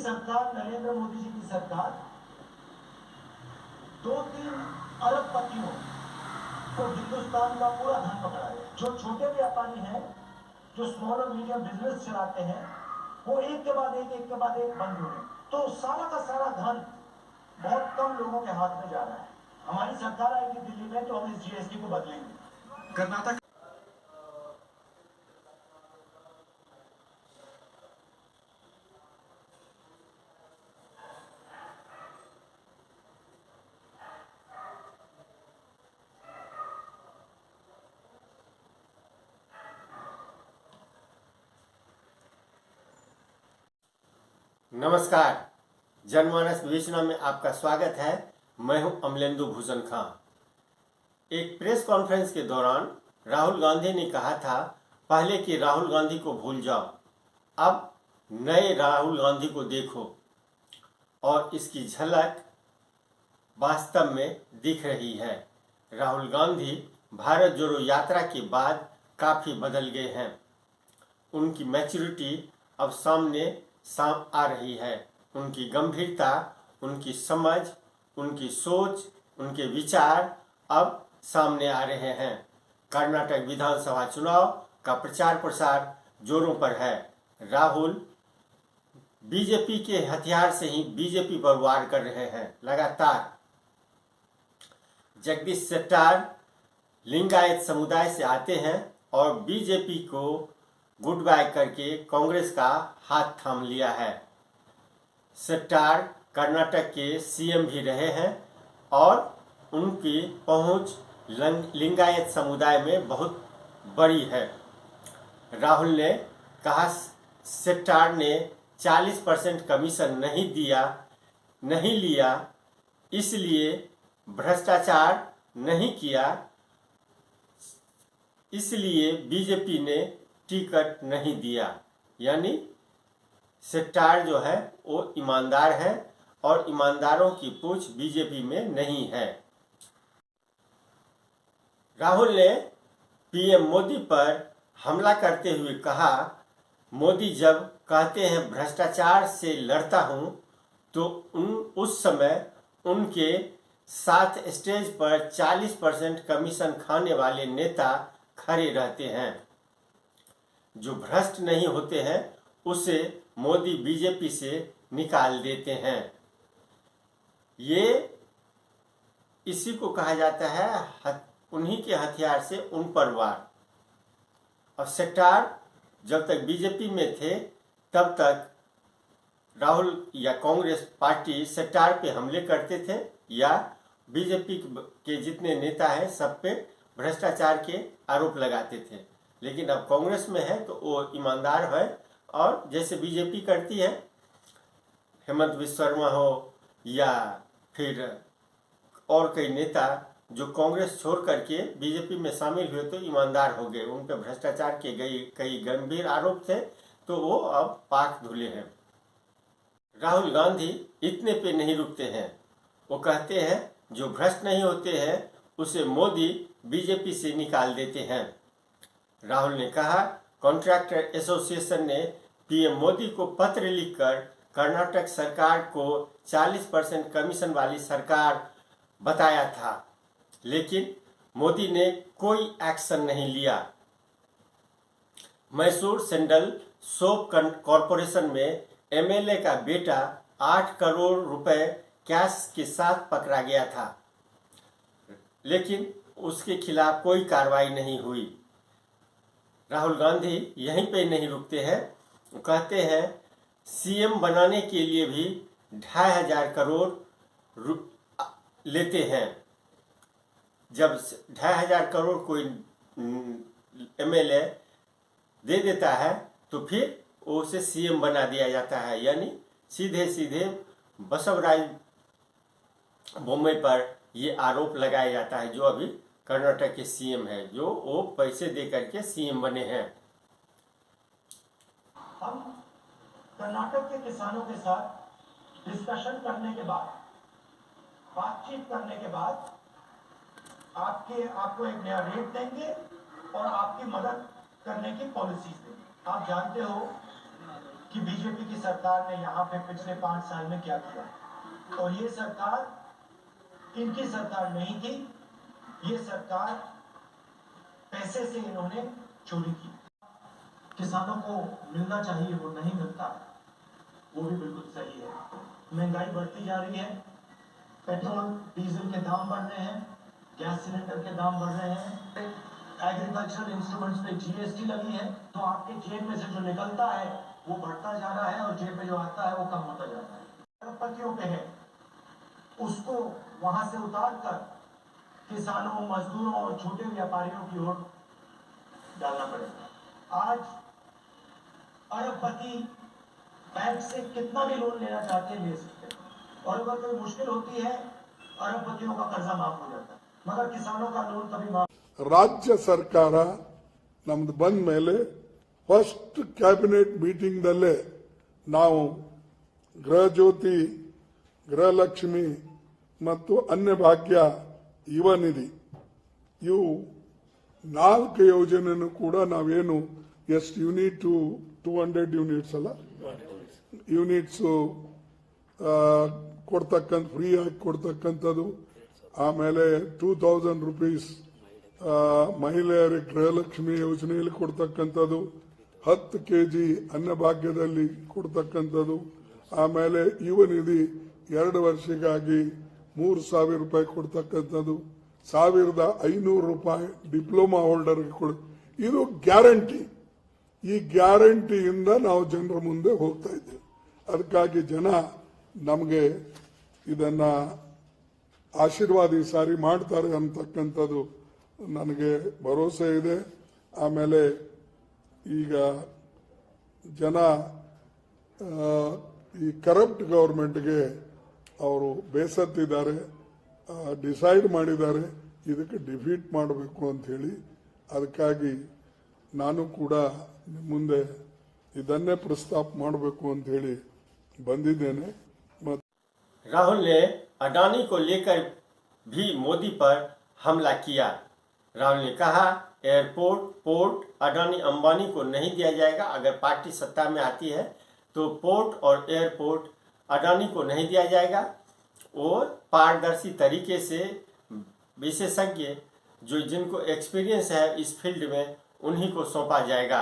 सरकार, नरेंद्र मोदी जी की सरकार 2-3 अरबपतियों को हिंदुस्तान का पूरा धन पकड़ा है। जो छोटे व्यापारी हैं, जो स्मॉल और मीडियम बिजनेस चलाते हैं, वो एक के बाद एक बंद हो रहे हैं। तो सारा का सारा धन बहुत कम लोगों के हाथ में जा रहा है। हमारी सरकार आएगी दिल्ली में तो हम इस जीएसटी को बदलेंगे। कर्नाटक नमस्कार, जनमानस विवेचना में आपका स्वागत है। मैं हूं अमलेंदु भूषण खां। एक प्रेस कॉन्फ्रेंस के दौरान राहुल गांधी ने कहा था, पहले कि राहुल गांधी को भूल जाओ, अब नए राहुल गांधी को देखो, और इसकी झलक वास्तव में दिख रही है। राहुल गांधी भारत जोड़ो यात्रा के बाद काफ़ी बदल गए हैं। उनकी मैच्योरिटी अब सामने आ रही है। उनकी गंभीरता, उनकी समझ, उनकी सोच, उनके विचार अब सामने आ रहे हैं। कर्नाटक विधानसभा चुनाव का प्रचार प्रसार जोरों पर है। राहुल बीजेपी के हथियार से ही बीजेपी पर वार कर रहे हैं। लगातार जगदीश शेट्टार लिंगायत समुदाय से आते हैं और बीजेपी को गुड बाय करके कांग्रेस का हाथ थाम लिया है। शेट्टार कर्नाटक के सीएम भी रहे हैं और उनकी पहुंच लिंगायत समुदाय में बहुत बड़ी है। राहुल ने कहा, शेट्टार ने 40% कमीशन नहीं लिया, इसलिए भ्रष्टाचार नहीं किया, इसलिए बीजेपी ने टिकट नहीं दिया। यानी शेट्टार जो है वो ईमानदार है और ईमानदारों की पूछ बीजेपी में नहीं है। राहुल ने पीएम मोदी पर हमला करते हुए कहा, मोदी जब कहते हैं भ्रष्टाचार से लड़ता हूं, तो उस समय उनके साथ स्टेज पर 40% कमीशन खाने वाले नेता खड़े रहते हैं। जो भ्रष्ट नहीं होते हैं उसे मोदी बीजेपी से निकाल देते हैं। ये इसी को कहा जाता है उन्हीं के हथियार से उन पर वार। और शेट्टार जब तक बीजेपी में थे तब तक राहुल या कांग्रेस पार्टी शेट्टार पे हमले करते थे या बीजेपी के जितने नेता हैं सब पे भ्रष्टाचार के आरोप लगाते थे। लेकिन अब कांग्रेस में है तो वो ईमानदार है और जैसे बीजेपी करती है, हेमंत विश्व शर्मा हो या फिर और कई नेता जो कांग्रेस छोड़ करके बीजेपी में शामिल हुए तो ईमानदार हो गए। उन पर भ्रष्टाचार के कई गंभीर आरोप थे तो वो अब पाक धुले हैं। राहुल गांधी इतने पे नहीं रुकते हैं। वो कहते हैं जो भ्रष्ट नहीं होते हैं उसे मोदी बीजेपी से निकाल देते हैं। राहुल ने कहा, कॉन्ट्रैक्टर एसोसिएशन ने पीएम मोदी को पत्र लिखकर कर्नाटक सरकार को 40% कमीशन वाली सरकार बताया था, लेकिन मोदी ने कोई एक्शन नहीं लिया। मैसूर सैंडल सोप कॉरपोरेशन में एमएलए का बेटा 8 करोड़ रुपए कैश के साथ पकड़ा गया था, लेकिन उसके खिलाफ कोई कार्रवाई नहीं हुई। राहुल गांधी यहीं पे नहीं रुकते हैं। कहते हैं सीएम बनाने के लिए भी 2,500 करोड़ लेते हैं। जब 2,500 करोड़ कोई एमएलए दे देता है तो फिर उसे सीएम बना दिया जाता है। यानी सीधे सीधे बसवराज बोम्मई पर ये आरोप लगाया जाता है, जो अभी कर्नाटक के सीएम है, जो वो पैसे दे करके सीएम बने हैं। हम कर्नाटक के किसानों के साथ डिस्कशन करने के बाद, बातचीत करने के बाद आपको एक नया रेट देंगे और आपकी मदद करने की पॉलिसीज देंगे। आप जानते हो कि बीजेपी की सरकार ने यहाँ पे पिछले 5 साल में क्या किया, और ये सरकार इनकी सरकार नहीं थी, ये सरकार पैसे से इन्होंने चोरी की। किसानों को मिलना चाहिए वो नहीं मिलता, वो भी बिल्कुल सही है। महंगाई बढ़ती जा रही है, पेट्रोल डीजल के दाम बढ़ रहे हैं, गैस सिलेंडर के दाम बढ़ रहे हैं, एग्रीकल्चरल इंस्ट्रूमेंट्स पे जीएसटी लगी है, तो आपके जेब में से जो निकलता है वो बढ़ता जा रहा है और जेब में जो आता है वो कम होता जा रहा है। अरबपतियों पे है, उसको वहां से उतार कर किसानों, मजदूरों और छोटे व्यापारियों की ओर डालना पड़ेगा। आज अरबपति बैंक से कितना भी लोन लेना चाहते हैं ले सकते हैं, और अगर कोई मुश्किल होती है अरबपतियों का कर्जा माफ हो जाता है, मगर किसानों का लोन कभी माफ। ರಾಜ್ಯ ಸರ್ಕಾರ ನಮ್ದು ಬಂದ ಮೇಲೆ ಫಸ್ಟ್ ಕ್ಯಾಬಿನೆಟ್ ಮೀಟಿಂಗ್ ದಲ್ಲೇ ನಾವು ಗೃಹ ಜ್ಯೋತಿ, ಗೃಹಲಕ್ಷ್ಮಿ ಮತ್ತು ಅನ್ನಭಾಗ್ಯ, ಯುವ ನಿಧಿ ಇವು 4 ಯೋಜನೆಯನ್ನು ಕೂಡ ನಾವೇನು ಎಷ್ಟು ಯೂನಿಟ್ 200 ಯೂನಿಟ್ಸ್ ಅಲ್ಲ ಯೂನಿಟ್ಸ್ ಕೊಡ್ತಕ್ಕಂಥ ಫ್ರೀ ಆಗಿ ಕೊಡ್ತಕ್ಕಂಥದ್ದು, ಆಮೇಲೆ 2000 ರೂಪೀಸ್ ಮಹಿಳೆಯರಿಗೆ ಗೃಹಲಕ್ಷ್ಮಿ ಯೋಜನೆಯಲ್ಲಿ ಕೊಡ್ತಕ್ಕಂಥದ್ದು, 10 ಕೆಜಿ ಅನ್ನಭಾಗ್ಯದಲ್ಲಿ ಕೊಡ್ತಕ್ಕಂಥದ್ದು, ಆಮೇಲೆ ಯುವ ನಿಧಿ 2 ವರ್ಷಕ್ಕಾಗಿ 3,000 ರೂಪಾಯಿ ಕೊಡ್ತಕ್ಕಂಥದ್ದು, 1,500 ರೂಪಾಯಿ ಡಿಪ್ಲೊಮಾ ಹೋಲ್ಡರ್ಗೆ ಕೊಡ. ಇದು ಗ್ಯಾರಂಟಿ. ಈ ಗ್ಯಾರಂಟಿಯಿಂದ ನಾವು ಜನರ ಮುಂದೆ ಹೋಗ್ತಾ ಇದ್ದೇವೆ. ಅದಕ್ಕಾಗಿ ಜನ ನಮಗೆ ಇದನ್ನ ಆಶೀರ್ವಾದ ಈ ಸಾರಿ ಮಾಡ್ತಾರೆ ಅಂತಕ್ಕಂಥದ್ದು ನನಗೆ ಭರವಸೆ ಇದೆ. ಆಮೇಲೆ ಈಗ ಜನ ಈ ಕರಪ್ಟ್ ಗವರ್ಮೆಂಟ್ಗೆ ಅವರು ಬೇಸತ್ತಿದ್ದಾರೆ, ಡಿಸೈಡ್ ಮಾಡಿದ್ದಾರೆ ಇದಕ್ಕೆ ಡಿಫೀಟ್ ಮಾಡಬೇಕು ಅಂತ ಹೇಳಿ. ಅದಕ್ಕಾಗಿ ನಾನು ಕೂಡ ಮುಂದೆ ಇದನ್ನೇ ಪ್ರಸ್ತಾಪ ಮಾಡಬೇಕು ಅಂತ ಹೇಳಿ ಬಂದಿದ್ದೇನೆ. राहुल ने अडानी को लेकर भी मोदी पर हमला किया। राहुल ने कहा एयरपोर्ट, पोर्ट अडानी अंबानी को नहीं दिया जाएगा। अगर पार्टी सत्ता में आती है तो पोर्ट और एयरपोर्ट अडानी को नहीं दिया जाएगा। वो पारदर्शी तरीके से विशेषज्ञ जो जिनको एक्सपीरियंस है इस फील्ड में उन्हीं को सौंपा जाएगा।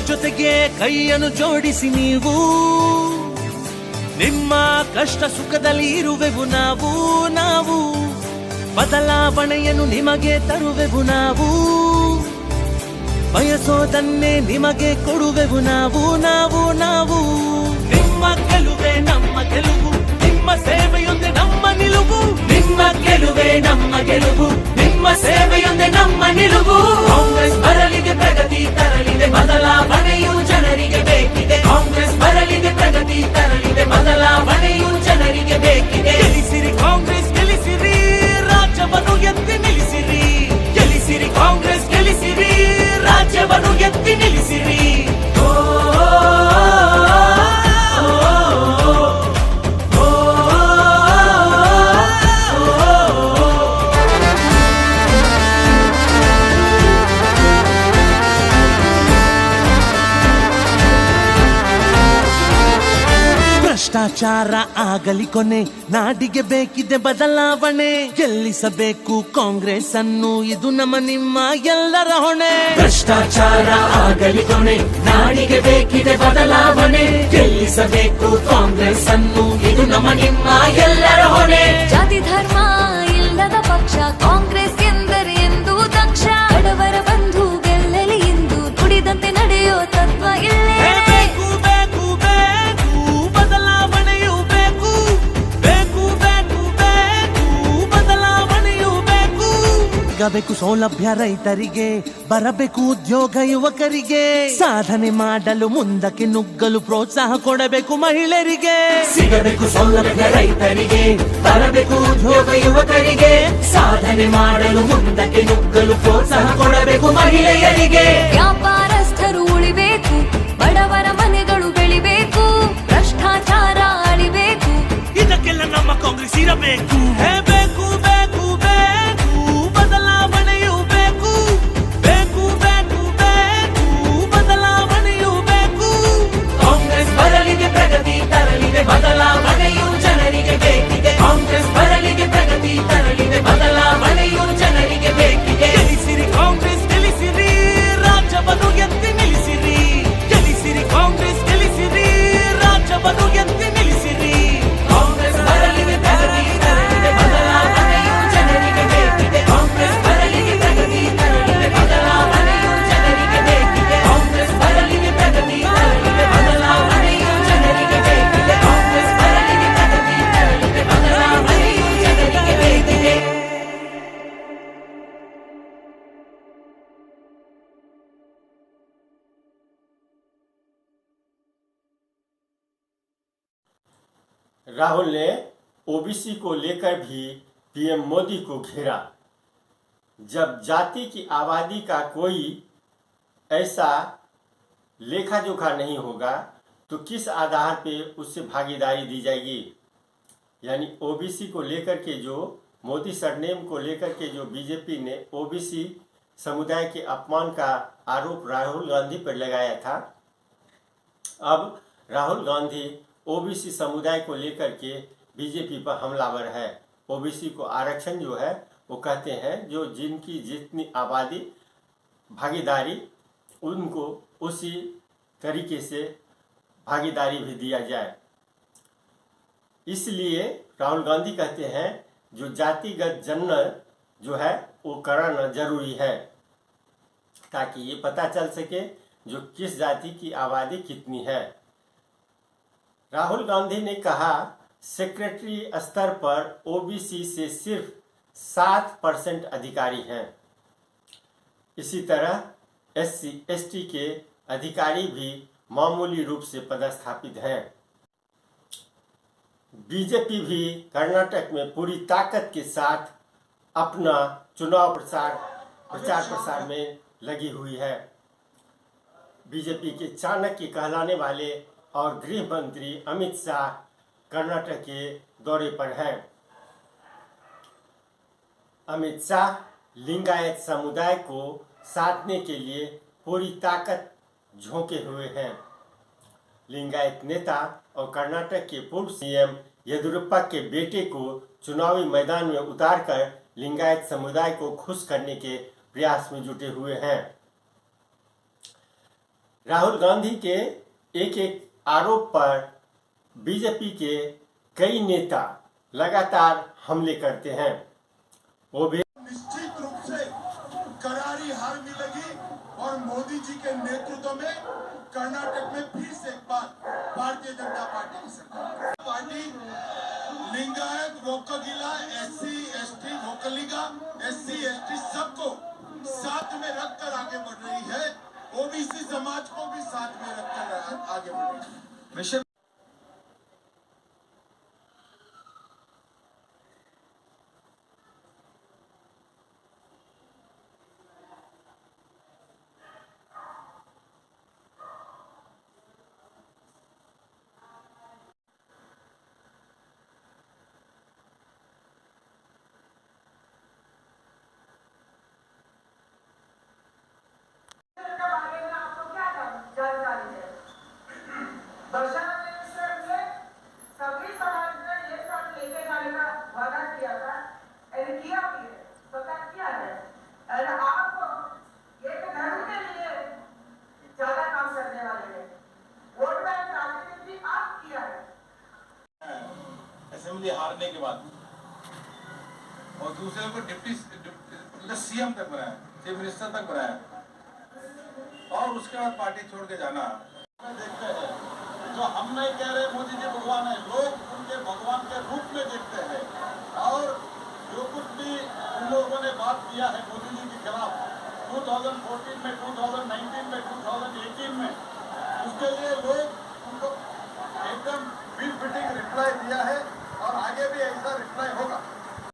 ಜೊತೆಗೆ ಕೈಯನ್ನು ಜೋಡಿಸಿ ನೀವು ನಿಮ್ಮ ಕಷ್ಟ ಸುಖದಲ್ಲಿ ಇರುವೆವು ನಾವು ಬದಲಾವಣೆಯನ್ನು ನಿಮಗೆ ತರುವೆವು ನಾವು ಬಯಸೋದನ್ನೇ ನಿಮಗೆ ಕೊಡುವೆವು ನಾವು ನಿಮ್ಮ ಗೆಲುವೆ ನಮ್ಮ ಗೆಲುವು ನಿಮ್ಮ ಸೇವೆಯೊಂದೇ ನಮ್ಮ ನಿಲುವು ನಿಮ್ಮ ಗೆಲುವೆ ನಮ್ಮ ಗೆಲುವು ನಿಮ್ಮ ಸೇವೆಯೊಂದೇ ನಮ್ಮ ನಿಲುವು ಕಾಂಗ್ರೆಸ್ ಬರಲಿದೆ ಪ್ರಗತಿ ತರಲಿದೆ ಬದಲಾವಣೆಯು ಜನರಿಗೆ ಬೇಕಿದೆ ಕಾಂಗ್ರೆಸ್ ಬರಲಿದೆ ಪ್ರಗತಿ ತರಲಿದೆ ಬದಲಾವಣೆಯು ಜನರಿಗೆ ಬೇಕಿದೆ ಗೆಲ್ಲಿಸಿರಿ ಕಾಂಗ್ರೆಸ್ ಗೆಲ್ಲಿಸಿರಿ ರಾಜ್ಯವನ್ನು ಎತ್ತಿ ನಿಲ್ಲಿಸಿರಿ ಗೆಲ್ಲಿಸಿರಿ ಕಾಂಗ್ರೆಸ್ ಗೆಲ್ಲಿಸಿರಿ ರಾಜ್ಯವನ್ನು ಎತ್ತಿ ನಿಲ್ಲಿಸಿರಿ ಭ್ರಷ್ಟಾಚಾರ ಆಗಲಿ ಕೊನೆ, ನಾಡಿಗೆ ಬೇಕಿದೆ ಬದಲಾವಣೆ, ಗೆಲ್ಲಿಸಬೇಕು ಕಾಂಗ್ರೆಸ್ ಅನ್ನು, ಇದು ನಮ್ಮ ನಿಮ್ಮ ಎಲ್ಲರ ಹೊಣೆ. ಭ್ರಷ್ಟಾಚಾರ ಆಗಲಿ ಕೊನೆ, ನಾಡಿಗೆ ಬೇಕಿದೆ ಬದಲಾವಣೆ, ಗೆಲ್ಲಿಸಬೇಕು ಕಾಂಗ್ರೆಸ್ ಅನ್ನು, ಇದು ನಮ್ಮ ನಿಮ್ಮ ಎಲ್ಲರ ಹೊಣೆ. ಜಾತಿ ಧರ್ಮ ಇಲ್ಲದ ಪಕ್ಷ ಕಾಂಗ್ರೆಸ್ ಎಂದರೆ ಎಂದು ದಕ್ಷ, ಬಡವರ ಬಂಧು ಗೆಲ್ಲಲಿ ಎಂದು ನುಡಿದಂತೆ ನಡೆಯೋ ತತ್ವ ಇಲ್ಲೇ. ಬೇಕು ಬೇಕು ಬೇಕು ಬದಲಾವಣೆಯೂ ಬೇಕು, ಬೇಕು ಬೇಕು ಬೇಕು ಬದಲಾವಣೆಯೂ ಬೇಕು. ಸಿಗಬೇಕು ಸೌಲಭ್ಯ ರೈತರಿಗೆ, ಬರಬೇಕು ಉದ್ಯೋಗ ಯುವಕರಿಗೆ, ಸಾಧನೆ ಮಾಡಲು ಮುಂದಕ್ಕೆ ನುಗ್ಗಲು ಪ್ರೋತ್ಸಾಹ ಕೊಡಬೇಕು ಮಹಿಳೆಯರಿಗೆ. ಸಿಗಬೇಕು ಸೌಲಭ್ಯ ರೈತರಿಗೆ, ಬರಬೇಕು ಉದ್ಯೋಗ ಯುವಕರಿಗೆ, ಸಾಧನೆ ಮಾಡಲು ಮುಂದಕ್ಕೆ ನುಗ್ಗಲು ಪ್ರೋತ್ಸಾಹ ಕೊಡಬೇಕು ಮಹಿಳೆಯರಿಗೆ. ವ್ಯಾಪಾರಸ್ಥರು ಉಳಿಬೇಕು, ಬಡವರ ಮನೆಗಳು ಬೆಳಿಬೇಕು, ಭ್ರಷ್ಟಾಚಾರ ಅಳಿಬೇಕು, ಇದಕ್ಕೆಲ್ಲ ನಮ್ಮ ಕಾಂಗ್ರೆಸ್ ಇರಬೇಕು. ಬೇಕು ಬೇಕು ಬೇಕು ಬದಲಾವಣೆಯೂ ಬೇಕು, ಬೇಕು ಬೇಕು ಬೇಕು ಬದಲಾವಣೆಯೂ ಬೇಕು. ಕಾಂಗ್ರೆಸ್ ಬರಲಿದೆ ಪ್ರಗತಿ ತರಲಿದೆ, ಬದಲಾವಣೆಯು ಜನರಿಗೆ ಬೇಕಿದೆ. ಕಾಂಗ್ರೆಸ್ ಬರಲಿದೆ ಪ್ರಗತಿ ತರಲಿದೆ, ಬದಲಾವಣೆಯು ಜನರಿಗೆ ಬೇಕಿದೆ. ಗೆಲ್ಲಿಸಿರಿ ಕಾಂಗ್ರೆಸ್ ಗೆಲ್ಲಿಸಿರಿ, ರಾಜ್ಯವನ್ನು ಎತ್ತಿ ನಿಲ್ಲಿಸಿರಿ. ಗೆಲ್ಲಿಸಿರಿ ಕಾಂಗ್ರೆಸ್ ಗೆಲ್ಲಿಸಿರಿ, ರಾಜ್ಯವನ್ನು ಎತ್ತಿ ನಿಲ್ಲಿಸಿರಿ. ಕಾಂಗ್ರೆಸ್ ಬರಲಿದೆ ಪ್ರಗತಿ ತರಲಿದೆ, ಬದಲಾವಣೆಯು ಜನರಿಗೆ ಬೇಕಿದೆ. ಕಾಂಗ್ರೆಸ್ ಬರಲಿದೆ ಪ್ರಗತಿ ತರಲಿದೆ, ಬದಲಾವಣೆಯು ಜನರಿಗೆ ಬೇಕಿದೆ. ಕಾಂಗ್ರೆಸ್ ಬರಲಿದೆ ಪ್ರಗತಿ ತರಲಿದೆ, ಬದಲಾವಣೆಯು ಜನರಿಗೆ ಬೇಕಿದೆ. ಕಾಂಗ್ರೆಸ್ ಬರಲಿದೆ ಪ್ರಗತಿ ತರಲಿದೆ, ಬದಲಾವಣೆಯು ಜನರಿಗೆ ಬೇಕಿದೆ. राहुल ने ओबीसी को लेकर भी पीएम मोदी को घेरा। जब जाति की आबादी का कोई ऐसा लेखा जोखा नहीं होगा तो किस आधार पे उससे भागीदारी दी जाएगी। यानी ओबीसी को लेकर के जो मोदी सरनेम को लेकर के जो बीजेपी ने ओबीसी समुदाय के अपमान का आरोप राहुल गांधी पर लगाया था, अब राहुल गांधी ओबीसी समुदाय को लेकर के बीजेपी पर हमलावर है। ओबीसी को आरक्षण जो है वो कहते हैं जो जिनकी जितनी आबादी भागीदारी उनको उसी तरीके से भागीदारी भी दिया जाए। इसलिए राहुल गांधी कहते हैं जो जातिगत जनगणना जो है वो कराना जरूरी है, ताकि ये पता चल सके जो किस जाति की आबादी कितनी है। राहुल गांधी ने कहा सेक्रेटरी स्तर पर ओबीसी से सिर्फ 7% अधिकारी हैं। इसी तरह एससी एसटी के अधिकारी भी मामूली रूप से पदस्थापित हैं। बीजेपी भी कर्नाटक में पूरी ताकत के साथ अपना चुनाव प्रचार प्रसार में लगी हुई है। बीजेपी के चाणक्य कहलाने वाले और गृह मंत्री अमित शाह कर्नाटक के दौरे पर हैं। अमित शाह लिंगायत समुदाय को साधने के लिए पूरी ताकत झोंके हुए हैं। लिंगायत नेता और कर्नाटक के पूर्व सीएम येदियुरप्पा के बेटे को चुनावी मैदान में उतारकर लिंगायत समुदाय को खुश करने के प्रयास में जुटे हुए हैं। राहुल गांधी के एक एक आरोप पर बीजेपी के कई नेता लगातार हमले करते हैं। वो भी निश्चित रूप से करारी हार मिलेगी और मोदी जी के नेतृत्व में कर्नाटक में फिर से एक बार भारतीय जनता पार्टी की सरकार। Party Lingayat Vokkaliga SC ST Vokkaliga SC ST सबको साथ में रखकर आगे बढ़ रही है। ओबीसी समाज को भी साथ में रखकर आगे बढ़ रही है। दर्शनार्थी लिए हारने के बाद, और दूसरे को डिप्टी सीएम तक बनाया, चीफ मिनिस्टर तक बनाया, और उसके बाद पार्टी छोड़ के जाना। देखते हैं, जो हम नहीं कह रहे मोदी जी भगवान है, लोग उनके भगवान के रूप में देखते हैं। और जो कुछ भी उन लोगों ने बात किया है मोदी जी के खिलाफ 2014 में, 2019 में, 2018 में, उसके लिए लोग उनको एकदम बिल फिटिंग रिप्लाई दिया है, और आगे भी ऐसा रिप्लाई होगा।